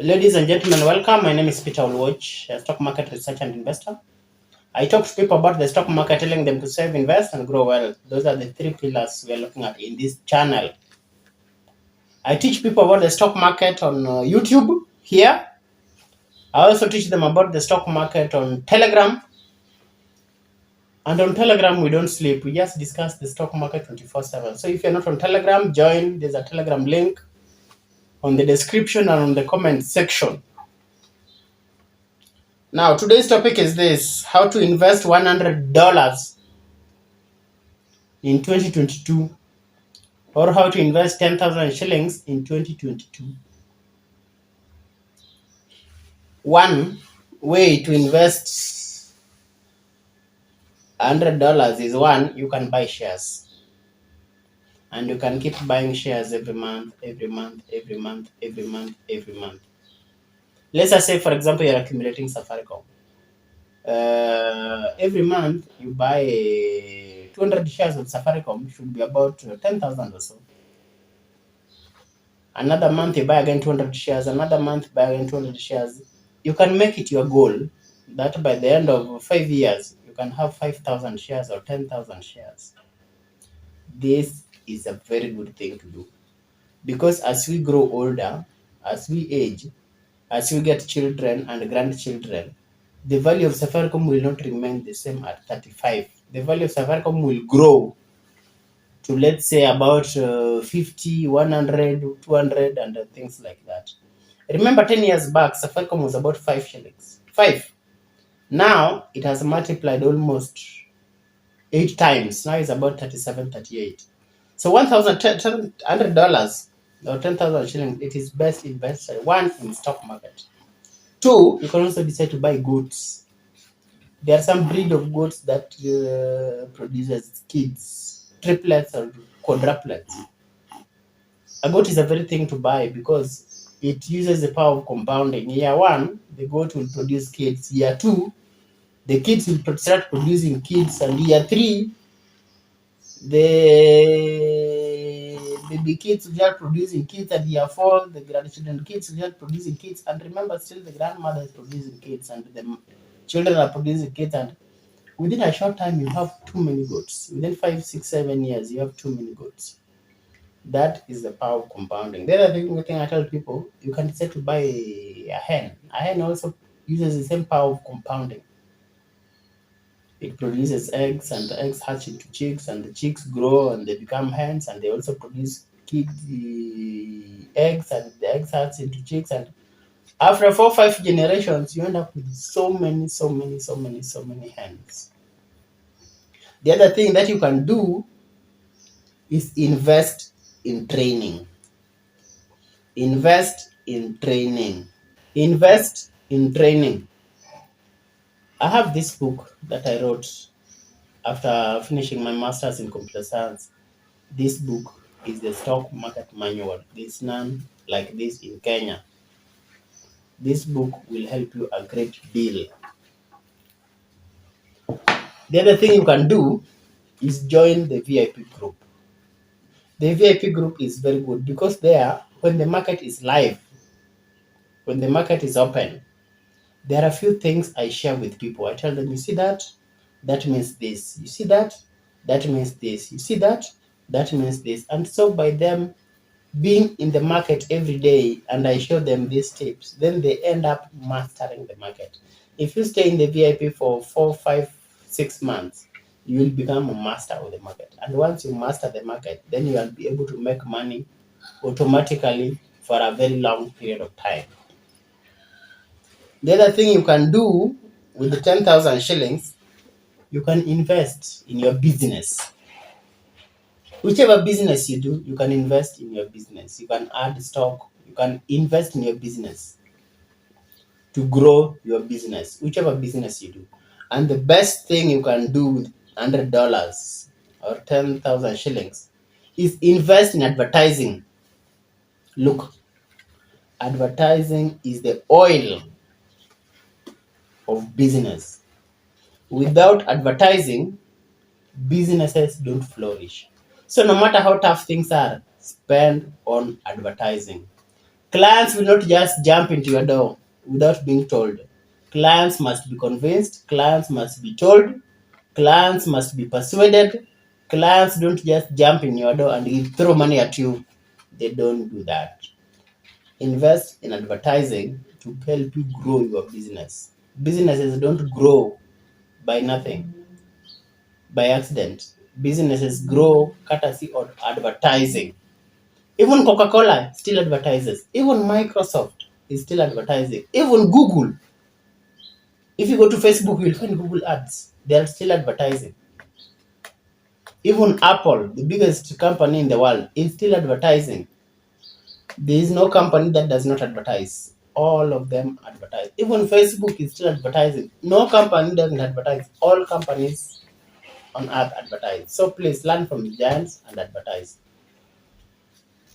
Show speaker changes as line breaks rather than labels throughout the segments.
Ladies and gentlemen, welcome. My name is Peter Ulwatch, a stock market researcher and investor. I talk to people about the stock market, telling them to save, invest, and grow well. Those are the three pillars we are looking at in this channel. I teach people about the stock market on YouTube here. I also teach them about the stock market on Telegram. And on Telegram, we don't sleep. We just discuss the stock market 24/7. So if you're not on Telegram, join. There's a Telegram link on the description and on the comment section. Now, today's topic is this: how to invest $100 in 2022, or how to invest 10,000 shillings in 2022. One way to invest $100 is, one, you can buy shares, and you can keep buying shares every month, every month, every month, every month, every month. Let's just say, for example, you're accumulating Safaricom. Every month you buy 200 shares of Safaricom, should be about 10,000 or so. Another month you buy again 200 shares, another month buy again 200 shares. You can make it your goal that by the end of 5 years, you can have 5,000 shares or 10,000 shares. This is a very good thing to do, because as we grow older, as we age, as we get children and grandchildren, the value of Safaricom will not remain the same at 35. The value of Safaricom will grow to, let's say, about 50, 100, 200, and things like that. Remember, 10 years back, Safaricom was about 5 shillings. 5. Now, it has multiplied almost 8 times. Now it's about 37, 38. So $1,100 or 10,000 shillings, it is best invested, one, in stock market. Two, you can also decide to buy goats. There are some breed of goats that produces kids, triplets or quadruplets. A goat is a very thing to buy because it uses the power of compounding. Year one, the goat will produce kids. Year two, the kids will start producing kids. And year three, the baby kids will start producing kids. And year four, the grandchildren kids will start producing kids. And remember, still the grandmother is producing kids and the children are producing kids. And within a short time, you have too many goats. Within 5, 6, 7 years, you have too many goats. That is the power of compounding. The other thing I tell people, you can decide to buy a hen. A hen also uses the same power of compounding. It produces eggs, and the eggs hatch into chicks, and the chicks grow and they become hens, and they also produce eggs, and the eggs hatch into chicks. And after 4, 5 generations, you end up with so many hens. The other thing that you can do is invest in training. Invest in training. Invest in training. I have this book that I wrote after finishing my master's in computer science. This book is the stock market manual. There's none like this in Kenya. This book will help you a great deal. The other thing you can do is join the VIP group. The VIP group is very good because there, when the market is live, when the market is open, there are a few things I share with people. I tell them, you see that? That means this. You see that? That means this. You see that? That means this. And so by them being in the market every day and I show them these tips, then they end up mastering the market. If you stay in the VIP for 4, 5, 6 months, you will become a master of the market. And once you master the market, then you will be able to make money automatically for a very long period of time. The other thing you can do with the 10,000 shillings, you can invest in your business. Whichever business you do, you can invest in your business. You can add stock. You can invest in your business to grow your business, whichever business you do. And the best thing you can do with $100 or 10,000 shillings is invest in advertising. Look, advertising is the oil of business. Without advertising, businesses don't flourish. So no matter how tough things are, spend on advertising. Clients will not just jump into your door without being told. Clients must be convinced, clients must be told, clients must be persuaded. Clients don't just jump in your door and throw money at you. They don't do that. Invest in advertising to help you grow your business. Businesses don't grow by nothing, by accident. Businesses grow courtesy of advertising. Even Coca-Cola still advertises. Even Microsoft is still advertising. Even Google. If you go to Facebook, you'll find Google ads. They are still advertising. Even Apple, the biggest company in the world, is still advertising. There is no company that does not advertise. All of them advertise. Even Facebook is still advertising. No company doesn't advertise. All companies on earth advertise. So please learn from the giants and advertise.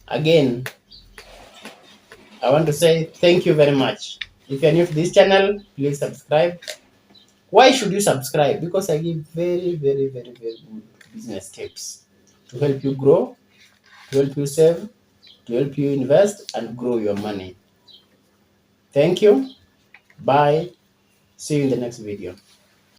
Again, I want to say thank you very much. If you're new to this channel, please subscribe. Why should you subscribe? Because I give very, very, very, very good business tips to help you grow, to help you save, to help you invest and grow your money. Thank you. Bye. See you in the next video.